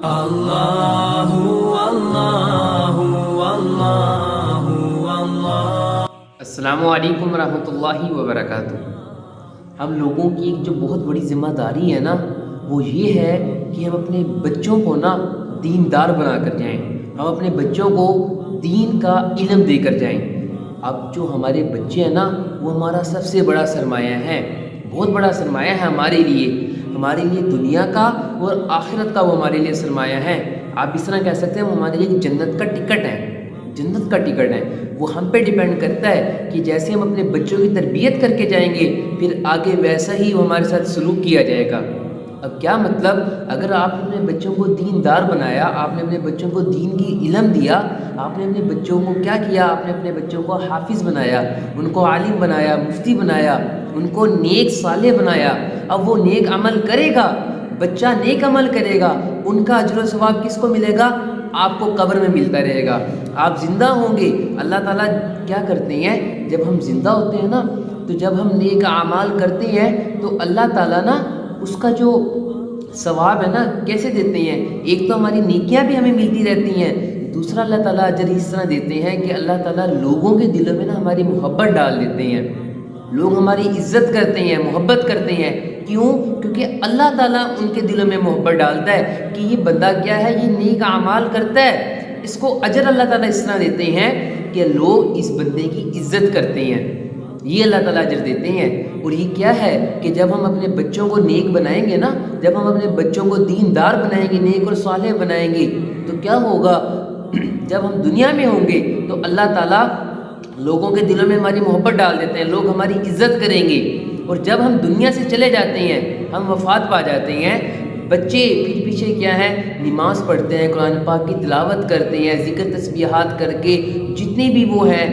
اللہ اللہ اللہ اللہ۔ السلام علیکم ورحمۃ اللہ وبرکاتہ۔ ہم لوگوں کی ایک جو بہت بڑی ذمہ داری ہے نا، وہ یہ ہے کہ ہم اپنے بچوں کو نا دیندار بنا کر جائیں، ہم اپنے بچوں کو دین کا علم دے کر جائیں۔ اب جو ہمارے بچے ہیں نا، وہ ہمارا سب سے بڑا سرمایہ ہے، بہت بڑا سرمایہ ہے ہمارے لیے دنیا کا اور آخرت کا وہ ہمارے لیے سرمایہ ہے۔ آپ اس طرح کہہ سکتے ہیں وہ ہمارے لیے جنت کا ٹکٹ ہے۔ وہ ہم پہ ڈیپینڈ کرتا ہے کہ جیسے ہم اپنے بچوں کی تربیت کر کے جائیں گے، پھر آگے ویسا ہی وہ ہمارے ساتھ سلوک کیا جائے گا۔ اب کیا مطلب، اگر آپ نے اپنے بچوں کو دیندار بنایا، آپ نے اپنے بچوں کو دین کی علم دیا، آپ نے اپنے بچوں کو کیا کیا، آپ نے اپنے بچوں کو حافظ بنایا، ان کو عالم بنایا، مفتی بنایا، ان کو نیک صالح بنایا۔ اب وہ نیک عمل کرے گا، بچہ نیک عمل کرے گا، ان کا اجر و ثواب کس کو ملے گا؟ آپ کو قبر میں ملتا رہے گا۔ آپ زندہ ہوں گے، اللہ تعالیٰ کیا کرتے ہیں، جب ہم زندہ ہوتے ہیں نا، تو جب ہم نیک اعمال کرتے ہیں تو اللہ تعالیٰ نا اس کا جو ثواب ہے نا کیسے دیتے ہیں؟ ایک تو ہماری نیکیاں بھی ہمیں ملتی رہتی ہیں، دوسرا اللہ تعالیٰ اجر اس طرح دیتے ہیں کہ اللہ تعالیٰ لوگوں کے دلوں میں نا ہماری محبت ڈال دیتے ہیں، لوگ ہماری عزت کرتے ہیں، محبت کرتے ہیں۔ کیوں؟ کیونکہ اللہ تعالیٰ ان کے دلوں میں محبت ڈالتا ہے کہ یہ بندہ کیا ہے، یہ نیک اعمال کرتا ہے، اس کو اجر اللہ تعالیٰ اس طرح دیتے ہیں کہ لوگ اس بندے کی عزت کرتے ہیں، یہ اللہ تعالیٰ اجر دیتے ہیں۔ اور یہ کیا ہے کہ جب ہم اپنے بچوں کو نیک بنائیں گے نا، جب ہم اپنے بچوں کو دیندار بنائیں گے، نیک اور صالح بنائیں گے، تو کیا ہوگا، جب ہم دنیا میں ہوں گے تو اللہ تعالیٰ لوگوں کے دلوں میں ہماری محبت ڈال دیتے ہیں، لوگ ہماری عزت کریں گے۔ اور جب ہم دنیا سے چلے جاتے ہیں، ہم وفات پا جاتے ہیں، بچے پیچھے کیا ہے، نماز پڑھتے ہیں، قرآن پاک کی تلاوت کرتے ہیں، ذکر تسبیحات کر کے جتنے بھی وہ ہیں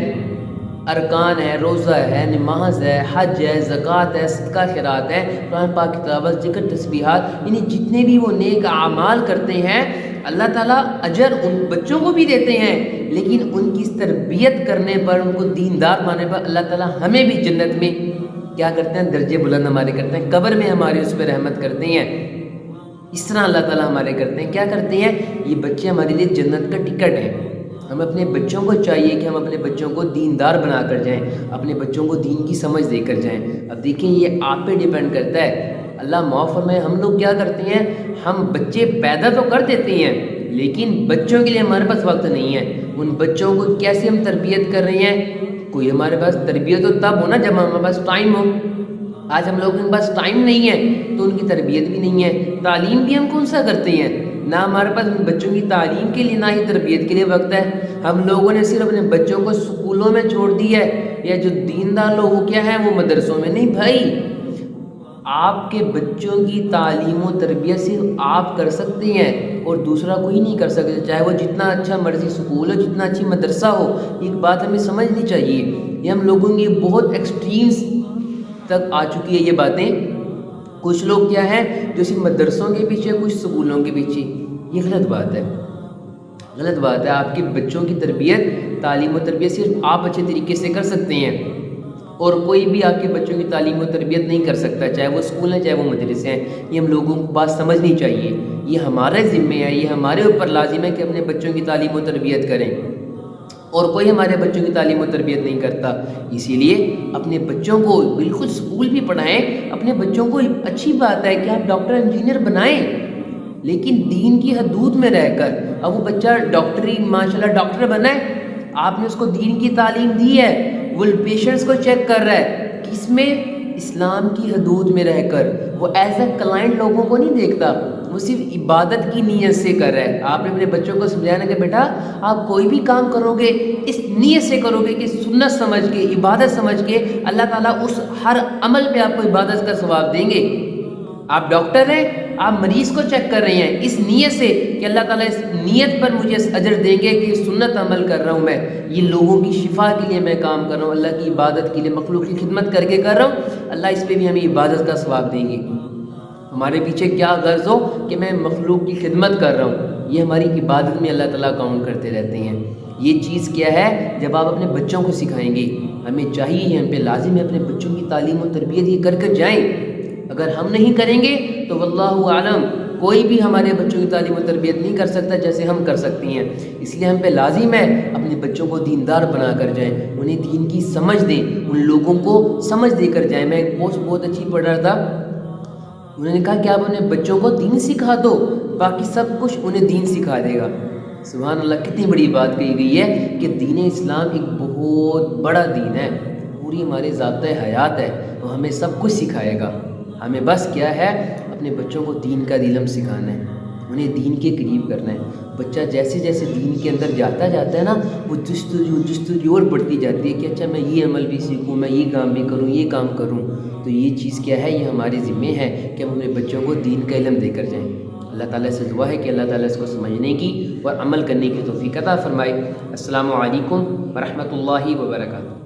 ارکان ہے، روزہ ہے، نماز ہے، حج ہے، زکوٰۃ ہے، صدقہ خیرات ہے، قرآن پاک کی تلاوت، ذکر تسبیحات، یعنی جتنے بھی وہ نیک اعمال کرتے ہیں، اللہ تعالیٰ اجر ان بچوں کو بھی دیتے ہیں، لیکن ان کی تربیت کرنے پر، ان کو دیندار بنانے پر اللہ تعالیٰ ہمیں بھی جنت میں کیا کرتے ہیں، درجے بلند ہمارے کرتے ہیں، قبر میں ہمارے اس پہ رحمت کرتے ہیں۔ اس طرح اللہ تعالیٰ ہمارے کرتے ہیں، کیا کرتے ہیں، یہ بچے ہمارے لیے جنت کا ٹکٹ ہے۔ ہم اپنے بچوں کو چاہیے کہ ہم اپنے بچوں کو دیندار بنا کر جائیں، اپنے بچوں کو دین کی سمجھ دے کر جائیں۔ اب دیکھیں یہ آپ پہ ڈیپینڈ کرتا ہے، اللہ معاف فرمائے، ہم لوگ کیا کرتے ہیں، ہم بچے پیدا تو کر دیتے ہیں، لیکن بچوں کے لیے ہمارے پاس وقت نہیں ہے۔ ان بچوں کو کیسے ہم تربیت کر رہے ہیں؟ کوئی ہمارے پاس تربیت تو تب ہونا جب ہمارے پاس ٹائم ہو۔ آج ہم لوگوں کے پاس ٹائم نہیں ہے تو ان کی تربیت بھی نہیں ہے، تعلیم بھی ہم کون سا کرتے ہیں، نہ ہمارے پاس بچوں کی تعلیم کے لیے نہ ہی تربیت کے لیے وقت ہے۔ ہم لوگوں نے صرف اپنے بچوں کو سکولوں میں چھوڑ دیا ہے، یا جو دیندار لوگ کیا ہیں وہ مدرسوں میں۔ نہیں بھائی، آپ کے بچوں کی تعلیم و تربیت صرف آپ کر سکتے ہیں اور دوسرا کوئی نہیں کر سکتا، چاہے وہ جتنا اچھا مرضی سکول ہو، جتنا اچھی مدرسہ ہو۔ ایک بات ہمیں سمجھنی چاہیے، یہ ہم لوگوں کی بہت ایکسٹریمز تک آ چکی ہے یہ باتیں۔ کچھ لوگ کیا ہیں جو صرف مدرسوں کے پیچھے، کچھ سکولوں کے پیچھے، یہ غلط بات ہے، غلط بات ہے۔ آپ کے بچوں کی تربیت، تعلیم و تربیت صرف آپ اچھے طریقے سے کر سکتے ہیں، اور کوئی بھی آپ کے بچوں کی تعلیم و تربیت نہیں کر سکتا، چاہے وہ اسکول ہیں چاہے وہ مدرسے ہیں۔ یہ ہم لوگوں کو بات سمجھنی چاہیے، یہ ہمارے ذمہ ہے، یہ ہمارے اوپر لازم ہے کہ اپنے بچوں کی تعلیم و تربیت کریں، اور کوئی ہمارے بچوں کی تعلیم و تربیت نہیں کرتا۔ اسی لیے اپنے بچوں کو بالکل سکول بھی پڑھائیں، اپنے بچوں کو اچھی بات ہے کہ آپ ڈاکٹر انجینئر بنائیں، لیکن دین کی حدود میں رہ کر۔ اب وہ بچہ ڈاکٹری ماشاءاللہ ڈاکٹر بنا ہے، آپ نے اس کو دین کی تعلیم دی ہے، وہ پیشنٹس کو چیک کر رہا ہے، کس میں، اسلام کی حدود میں رہ کر۔ وہ ایز اے کلائنٹ لوگوں کو نہیں دیکھتا، وہ صرف عبادت کی نیت سے کر رہا ہے۔ آپ نے اپنے بچوں کو سمجھانا کہ بیٹا آپ کوئی بھی کام کرو گے اس نیت سے کرو گے کہ سنت سمجھ کے، عبادت سمجھ کے، اللہ تعالیٰ اس ہر عمل پہ آپ کو عبادت کا ثواب دیں گے۔ آپ ڈاکٹر ہیں، آپ مریض کو چیک کر رہے ہیں اس نیت سے کہ اللہ تعالیٰ اس نیت پر مجھے اجر دیں گے کہ سنت عمل کر رہا ہوں، میں یہ لوگوں کی شفا کے لیے میں کام کر رہا ہوں، اللہ کی عبادت کے لیے، مخلوق کی خدمت کر کے کر رہا ہوں، اللہ اس پہ بھی ہمیں عبادت کا ثواب دیں گے۔ ہمارے پیچھے کیا غرض ہو کہ میں مخلوق کی خدمت کر رہا ہوں، یہ ہماری عبادت میں اللہ تعالیٰ کاؤنٹ کرتے رہتے ہیں۔ یہ چیز کیا ہے، جب آپ اپنے بچوں کو سکھائیں گے، ہمیں چاہیے، ہم پہ لازم ہے اپنے بچوں کی تعلیم و تربیت یہ کر کر جائیں۔ اگر ہم نہیں کریں گے تو واللہ عالم کوئی بھی ہمارے بچوں کی تعلیم و تربیت نہیں کر سکتا جیسے ہم کر سکتی ہیں. اس لیے ہم پہ لازم ہے اپنے بچوں کو دیندار بنا کر جائیں, انہیں دین کی سمجھ دیں, ان لوگوں کو سمجھ دے کر جائیں. میں ایک پوسٹ بہت اچھی پڑھ رہا تھا, انہوں نے کہا کہ آپ اپنے بچوں کو دین سکھا دو, باقی سب کچھ انہیں دین سکھا دے گا. سبحان اللہ, کتنی بڑی بات کہی گئی ہے کہ دین اسلام ایک بہت بڑا دین ہے, پوری ہمارے ضابطۂ حیات ہے, وہ ہمیں سب کچھ سکھائے گا. ہمیں بس کیا ہے, اپنے بچوں کو دین کا علم سکھانا ہے, انہیں دین کے قریب کرنا ہے. بچہ جیسے جیسے دین کے اندر جاتا ہے نا, وہ جستجو اور بڑھتی جاتی ہے کہ اچھا میں یہ عمل بھی سیکھوں, میں یہ کام بھی کروں, یہ کام کروں. تو یہ چیز کیا ہے, یہ ہمارے ذمے ہے کہ ہم اپنے بچوں کو دین کا علم دے کر جائیں. اللہ تعالیٰ سے دعا ہے کہ اللہ تعالیٰ اس کو سمجھنے کی اور عمل کرنے کی توفیق عطا فرمائے. السلام علیکم ورحمۃ اللہ وبرکاتہ.